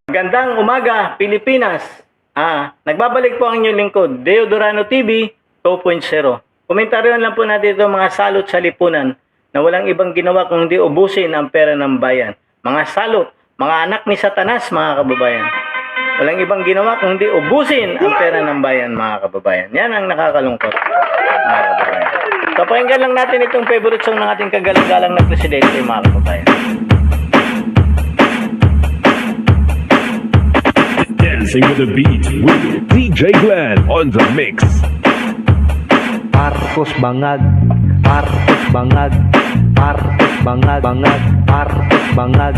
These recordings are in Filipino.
Magandang umaga, Pilipinas. Nagbabalik po ang inyong lingkod, Deo Durano TV 2.0. Komentaryon lang po natin ito mga salot sa lipunan na walang ibang ginawa kundi ubusin ang pera ng bayan. Mga salot, mga anak ni Satanas, mga kababayan. Walang ibang ginawa kundi ubusin ang pera ng bayan, mga kababayan. Yan ang nakakalungkot, mga kababayan. So, pakinggan lang natin itong favorite song ng ating kagalang-galang na presidente, mga kababayan. Dancing with the beat with DJ Glenn on the mix. Marcos bangag, Marcos bangag, Marcos bangag, bangag, Marcos bangag,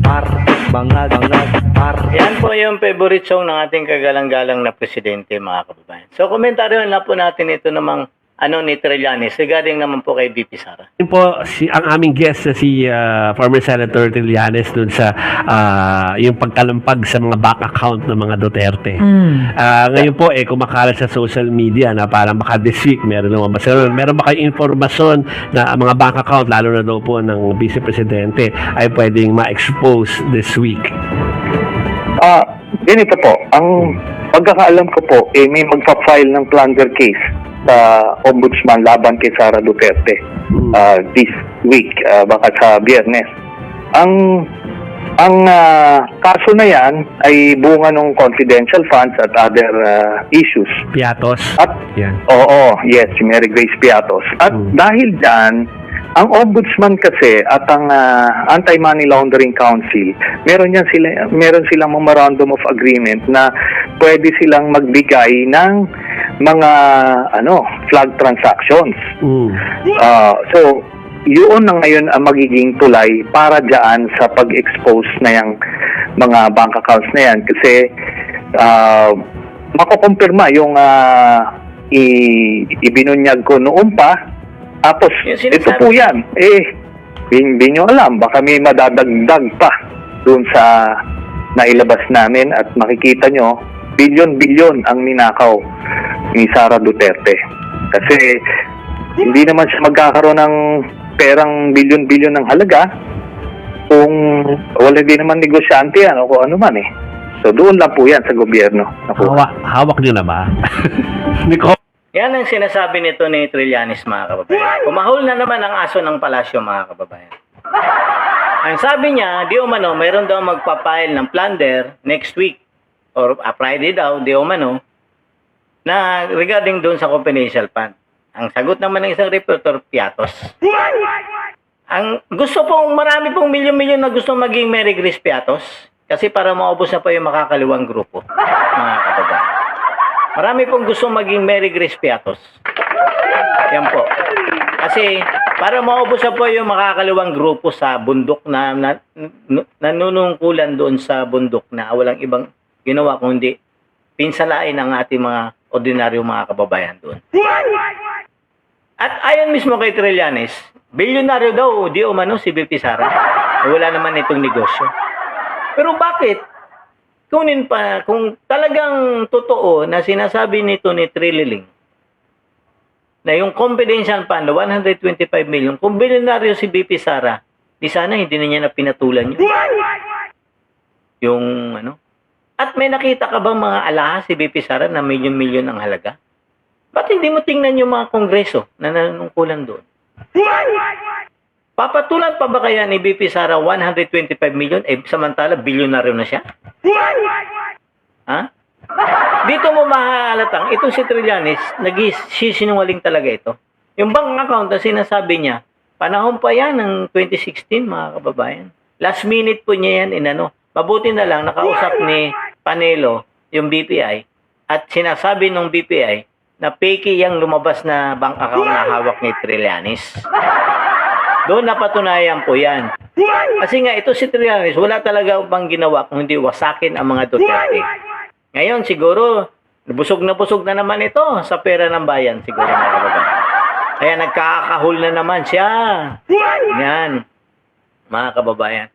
Marcos bangag, bangag, Marcos. Yan po yung favorite song ng ating kagalang-galang na presidente, mga kababayan. So, komentaryon lang po natin ito namang ni Trillanes regarding naman po kay VP Sara. Yun po ang aming guest na si former Senator Trillanes dun sa yung pagkalampag sa mga bank account ng mga Duterte. Ngayon po kumakalat sa social media na parang baka this week meron lumabas. Meron ba kayong informasyon na ang mga bank account lalo na daw po ng Vice Presidente ay pwedeng ma-expose this week? Ganito po, ang pagkakaalam ko po, may magpa-file ng plunder case sa Ombudsman laban kay Sara Duterte this week, baka sa Biyernes. Ang kaso na yan ay bunga ng confidential funds at other issues. Piatos? At, yan. Oo, yes, si Mary Grace Piatos. At dahil dyan, ang Ombudsman kasi at ang Anti-Money Laundering Council, meron silang memorandum of agreement na pwede silang magbigay ng mga flag transactions. So, yun na ngayon ang magiging tulay para dyan sa pag-expose na yung mga bank accounts na yan. Kasi makukumpirma yung ibinunyag ko noon pa. Tapos, ito po yan. Hindi nyo alam. Baka may madadagdag pa doon sa nailabas namin at makikita nyo, bilyon-bilyon ang ninakaw ni Sara Duterte. Kasi, hindi naman siya magkakaroon ng perang bilyon-bilyon ng halaga kung wala din naman negosyante yan o kung ano man . So, doon lang po yan sa gobyerno. Hawak nyo na ba? Yan ang sinasabi nito ni Trillanes, mga kababayan. Kumahol na naman ang aso ng palasyo, mga kababayan. Ang sabi niya, di umano, mayroon daw magpapile ng plunder next week or Friday daw, di umano, na regarding doon sa confidential fund. Ang sagot naman ng isang reporter, Piatos. Ang gusto pong, marami pong milyon-milyon na gusto maging Mary Grace Piatos kasi para maubos na pa yung makakaliwang grupo, mga kababayan. Marami pong gusto maging Mary Grace Piatos. Yan po. Kasi para maubos na po yung makakaliwang grupo sa bundok na nanunungkulan doon sa bundok na walang ibang ginawa kundi pinsalain ang ating mga ordinaryong mga kababayan doon. At ayon mismo kay Trillanes, bilyonaryo daw di umano si VP Sara. Wala naman itong negosyo. Pero bakit? Kunin pa, kung talagang totoo na sinasabi nito ni Trililing na yung confidential fund, 125 million, kung bilyonaryo si VP Sara, di sana hindi na niya na pinatulan yung At may nakita ka bang mga alahas si VP Sara na milyon-milyon ang halaga? Ba't hindi mo tingnan yung mga kongreso na nanungkulan doon? Papatulan pa ba kaya ni VP Sara 125 million samantala bilyonaryo na siya? Dito mo mahalatang itong si Trillanes nagsisinungaling talaga ito. Yung bank account na sinasabi niya, panahon pa yan ng 2016, mga kababayan. Last minute po niya yan Mabuti na lang nakausap ni Panelo yung BPI at sinasabi ng BPI na fake yung lumabas na bank account na hawak ni Trillanes. Doon napatunayan po yan. Kasi nga ito si Trillanes, wala talaga bang ginawa kung hindi wasakin ang mga Duterte. Ngayon siguro, busog na naman ito sa pera ng bayan siguro, mga kababayan. Kaya nagkakahol na naman siya. Yan, mga kababayan.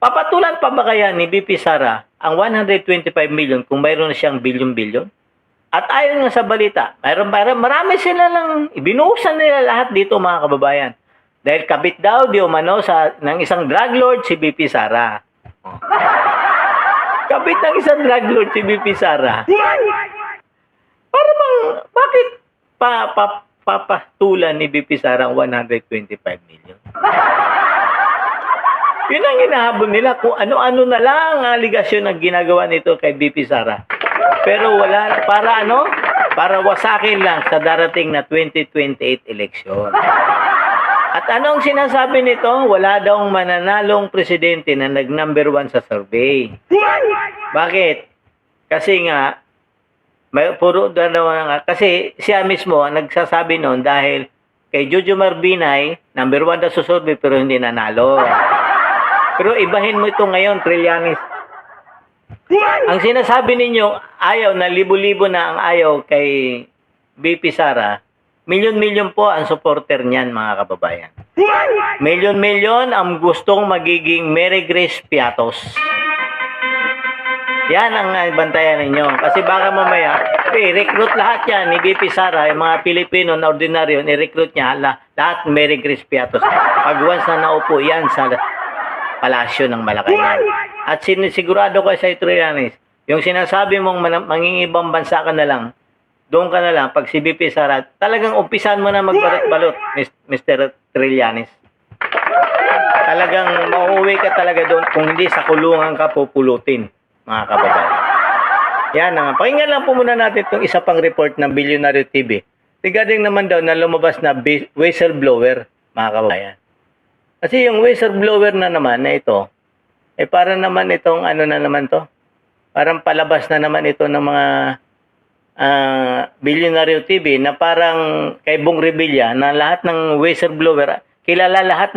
Papatulan pa ba kaya ni VP Sara ang 125 million kung mayroon na siyang bilyon-bilyon? At ayon nga sa balita, marami sila lang, ibinuhusan nila lahat dito, mga kababayan. Dahil kabit daw di umano ng isang drug lord si VP Sara. Kabit ng isang drug lord si BP Sara. Para bang, bakit papatulan ni BP Sara ang 125 million? Yun ang hinahabol nila kung ano-ano na lang ang aligasyon na ginagawa nito kay BP Sara. Pero wala, para ano? Para wasakin lang sa darating na 2028 eleksyon. At anong sinasabi nito? Wala daw mananalong presidente na nag-number 1 sa survey. Bakit? Kasi nga, may puro dalawa nga. Kasi siya mismo ang nagsasabi noon dahil kay Jojo Marbinay, number 1 daw sa survey pero hindi nanalo. Pero ibahin mo ito ngayon, Trillanes. Ang sinasabi ninyo, ayaw na libo-libo na ang ayaw kay BP Sara, milyon-milyon po ang supporter niyan, mga kababayan. Milyon-milyon ang gustong magiging Mary Grace Piatos. Yan ang bantayan ninyo. Kasi baka mamaya, recruit lahat yan ni BP Sara, yung mga Pilipino na ordinaryo, i-recruit niya lahat Mary Grace Piatos. Pag once na naupo yan sa palasyo ng Malacanang. At sinisigurado ko sa Trillanes, yung sinasabi mong mangingibang bansa ka na lang, doon ka na lang, pag si BP Sara, talagang umpisan mo na magbalot-balot, Mr. Trillanes. Talagang mauuwi ka talaga doon, kung hindi sa kulungan ka pupulutin, mga kababayan. Yan na nga. Pakinggan lang po muna natin itong isa pang report ng Billionaire TV. Regarding naman daw na lumabas na whistleblower, mga kababayan. Kasi yung whistleblower na naman na ito, para naman itong ano na naman to, parang palabas na naman ito ng mga Billionaire TV na parang kay Bong Revilla na lahat ng whistleblower, kilala lahat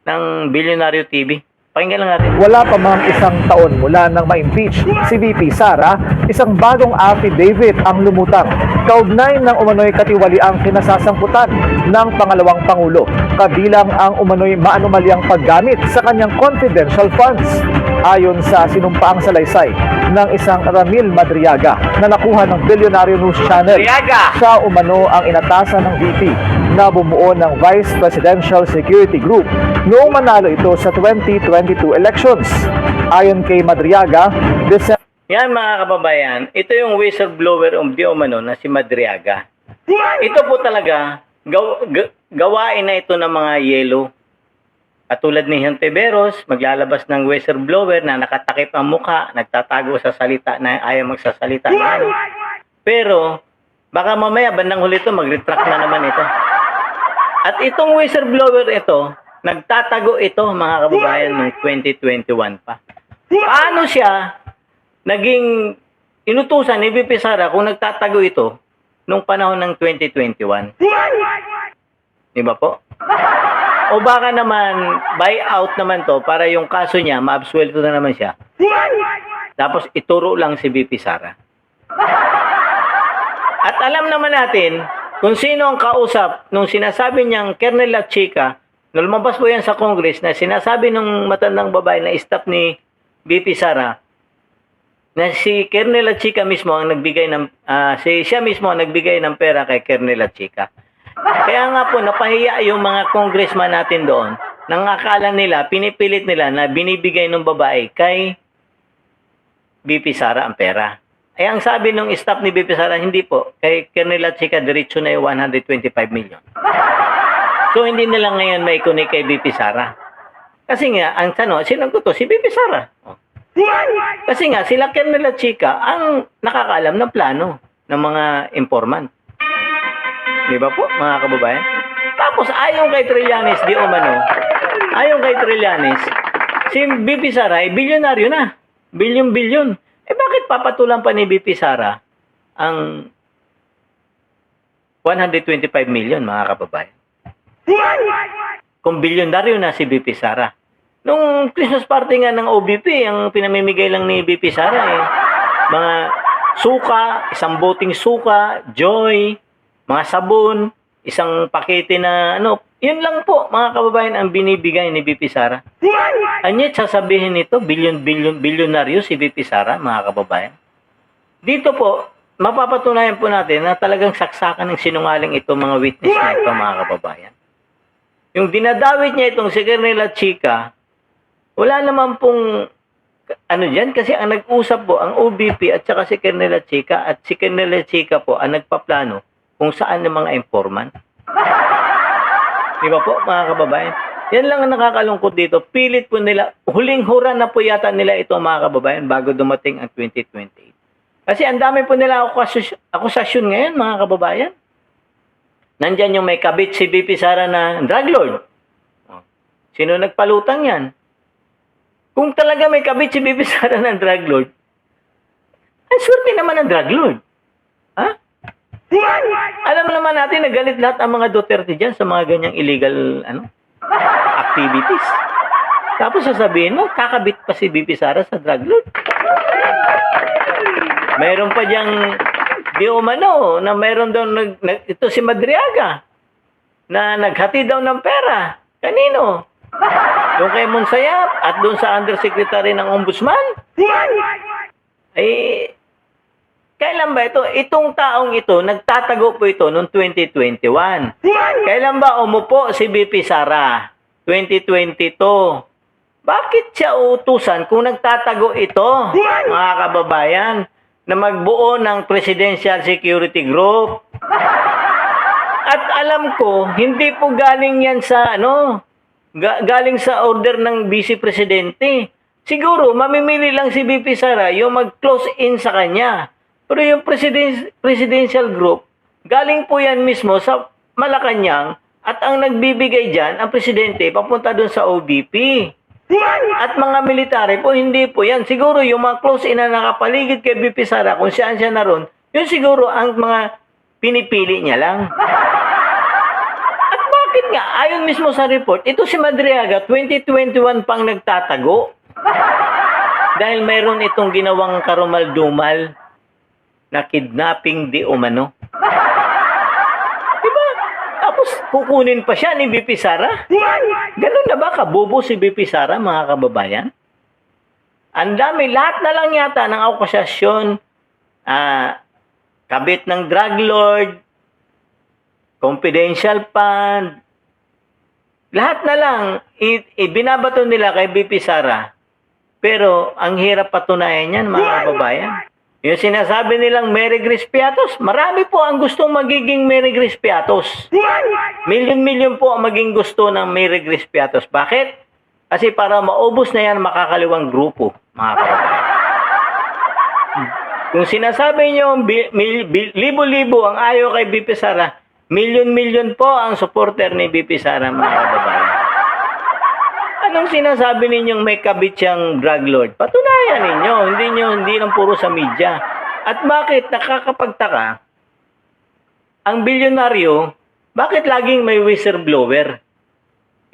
ng Billionaire TV. Pakinggan lang natin. Wala pa mang isang taon mula nang ma-impeach si VP Sara, isang bagong affidavit ang lumutang kaugnay ng umano'y katiwaliang kinasasangkutan ng pangalawang Pangulo, kabilang ang umano'y maanumalyang paggamit sa kanyang confidential funds. Ayon sa sinumpaang salaysay ng isang Ramil Madriaga na nakuha ng Billionaire News Channel, siya umano ang inatasan ng VP na bumuo ng Vice Presidential Security Group noong manalo ito sa 2022 elections. Ayon kay Madriaga, Yan mga kababayan, ito yung whistleblower di umano na si Madriaga. Ito po talaga, gawain na ito ng mga yelo. Katulad ni Hontiveros, maglalabas ng whistleblower na nakatakip ang muka, nagtatago sa salita na ayaw magsasalita. Pero, baka mamaya bandang huli ito, mag-retract na naman ito. At itong whistleblower ito, nagtatago ito mga kababayan noong 2021 pa. Paano siya naging inutusan ni VP Sara kung nagtatago ito nung panahon ng 2021? Di ba po? O baka naman, buyout naman to para yung kaso niya, maabsuelto na naman siya. Tapos ituro lang si VP Sara. At alam naman natin kung sino ang kausap nung sinasabi niyang Colonel La Chica, nung lumabas po yan sa Congress na sinasabi nung matandang babae na staff ni VP Sara, na si Colonel La Chica mismo ang nagbigay ng, siya mismo ang nagbigay ng pera kay Colonel La Chica. Kaya nga po, napahiya yung mga congressman natin doon nang akala nila, pinipilit nila na binibigay ng babae kay BP Sara ang pera. Ay ang sabi ng staff ni BP Sara, hindi po. Kay Colonel La Chica, diretso na yung 125 million. So, hindi nila ngayon may kunik kay BP Sara. Kasi nga, ang tanong, sino ko to? Si BP Sara. Kasi nga, sila Colonel La Chica ang nakakaalam ng plano ng mga informant. Di ba po, mga kababayan? Tapos, ayon kay Trillanes, di umano, ayon kay Trillanes, si BP Sara ay bilyonaryo na. Bilyon-bilyon. Bakit papatulan pa ni BP Sara ang 125 million, mga kababayan? Kung bilyonaryo na si BP Sara. Nung Christmas party nga ng OBP, ang pinamimigay lang ni BP Sara mga suka, isang boting suka, Joy, mga sabon, isang pakete na yun lang po mga kababayan ang binibigay ni BP Sara. Anyet sasabihin nito, bilyonaryo si BP Sara, mga kababayan. Dito po, mapapatunayan po natin na talagang saksakan ng sinungaling ito mga witness na ito, mga kababayan. Yung dinadawit niya itong si Colonel La Chica, wala naman pong ano dyan, kasi ang nag-usap po, ang OBP at saka si Colonel Chica, at si Colonel Chica po ang nagpaplano kung saan ang mga informant. Di ba po, mga kababayan? Yan lang ang nakakalungkot dito. Pilit po nila, huling hura na po yata nila ito, mga kababayan, bago dumating ang 2028. Kasi ang dami po nila akusasyon ngayon, mga kababayan. Nandyan yung may kabit si BP Sara na drug lord. Sino nagpalutang yan? Kung talaga may kabit si BP Sara ng drug lord, ang swerte naman ng drug lord. Ha? Alam naman natin na galit lahat ang mga Duterte dyan sa mga ganyang illegal activities. Tapos sasabihin mo, kakabit pa si BP Sara sa drug lord. Mayroon pa diyang di umano na mayroon daw ito si Madriaga na naghati daw ng pera. Kanino? Doon kay Monsayap at doon sa undersecretary ng ombudsman? Ay, kailan ba ito? Itong taong ito, nagtatago po ito noong 2021. Kailan ba umupo si BP Sara? 2022. Bakit siya utusan kung nagtatago ito, mga kababayan, na magbuo ng Presidential Security Group? At alam ko, hindi po galing yan sa galing sa order ng Vice Presidente. Siguro, mamimili lang si BP Sara yung mag-close in sa kanya. Pero yung Presidential Group, galing po yan mismo sa Malacanang at ang nagbibigay dyan, ang Presidente, papunta dun sa OBP. At mga military po, hindi po yan. Siguro yung mga close-in na nakapaligid kay BP Sara, kung saan siya naroon, yun siguro ang mga pinipili niya lang. At bakit nga, ayon mismo sa report, ito si Madriaga, 2021 pang nagtatago. Dahil mayroon itong ginawang karumal-dumal na kidnapping di umano. Diba? Tapos kukunin pa siya ni BP Sara? Ganun na ba kabobo si BP Sara, mga kababayan? Ang dami, lahat na lang yata ng akusasyon, kabit ng drug lord, confidential fund, lahat na lang, ibinabato nila kay BP Sara. Pero ang hirap patunayan yan, mga kababayan. Yung sinasabi nilang Mary Grace Piatos, marami po ang gustong magiging Mary Grace Piatos. Milyon-milyon po ang maging gusto ng Mary Grace Piatos. Bakit? Kasi para maubos na yan makakaliwang grupo, mga kababayan. Kung sinasabi nyo, libo-libo ang ayaw kay BP Sara, milyon-milyon po ang supporter ni BP Sara, mga kababayan. Anong sinasabi ninyong may kabit siyang drug lord? Patunayan ninyo, hindi lang puro sa media. At bakit nakakapagtaka, ang bilyonaryo, bakit laging may whistleblower?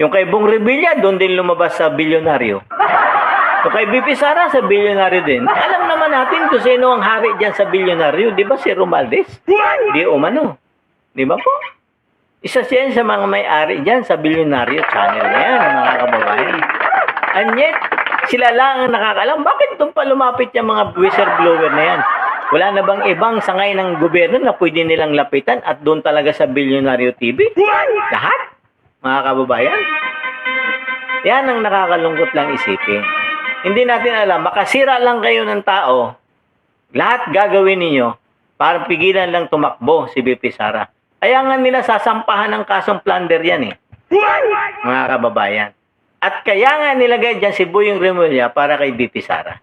Yung kay Bong Revilla, doon din lumabas sa bilyonaryo. Yung kay BP Sara, sa bilyonaryo din. Alam naman natin kung sino ang hari dyan sa bilyonaryo. Di ba si Romualdez? Di umano. Di ba po? Isa siya sa mga may-ari dyan sa bilyonaryo channel na yan, mga kababayan. And yet, sila lang ang nakakalam. Bakit doon pa lumapit yung mga whistleblower na yan? Wala na bang ibang sangay ng gobyerno na pwede nilang lapitan at doon talaga sa bilyonaryo TV? Lahat, mga kababayan. Yan ang nakakalungkot lang isipin. Hindi natin alam, makasira lang kayo ng tao, lahat gagawin ninyo para pigilan lang tumakbo si BP Sara. Kaya nga nila sasampahan ng kasong plunder yan mga kababayan. At kaya nga nilagay dyan si Boyong Remulla para kay BP Sara.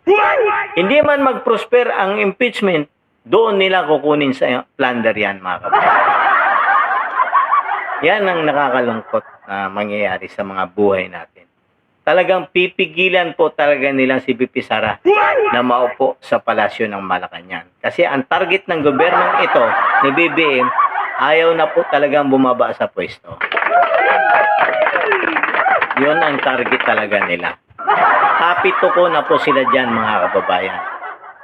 Hindi man mag-prosper ang impeachment, doon nila kukunin sa plunder yan, mga kababayan. Yan ang nakakalungkot na mangyayari sa mga buhay natin. Talagang pipigilan po talaga nilang si BP Sara na maupo sa palasyo ng Malacanang. Kasi ang target ng gobyernong ito ni BBM, ayaw na po talagang bumaba sa pwesto. Yun ang target talaga nila. Kapituko na po sila dyan, mga kababayan.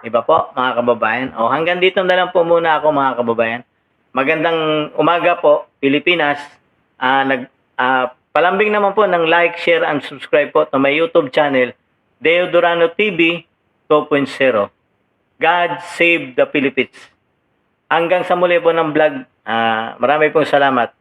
Diba po, mga kababayan? O hanggang dito na lang po muna ako, mga kababayan. Magandang umaga po, Pilipinas. Palambing naman po ng like, share, and subscribe po to my YouTube channel, Deo Durano TV 2.0. God save the Philippines. Hanggang sa muli po ng vlog, marami pong salamat.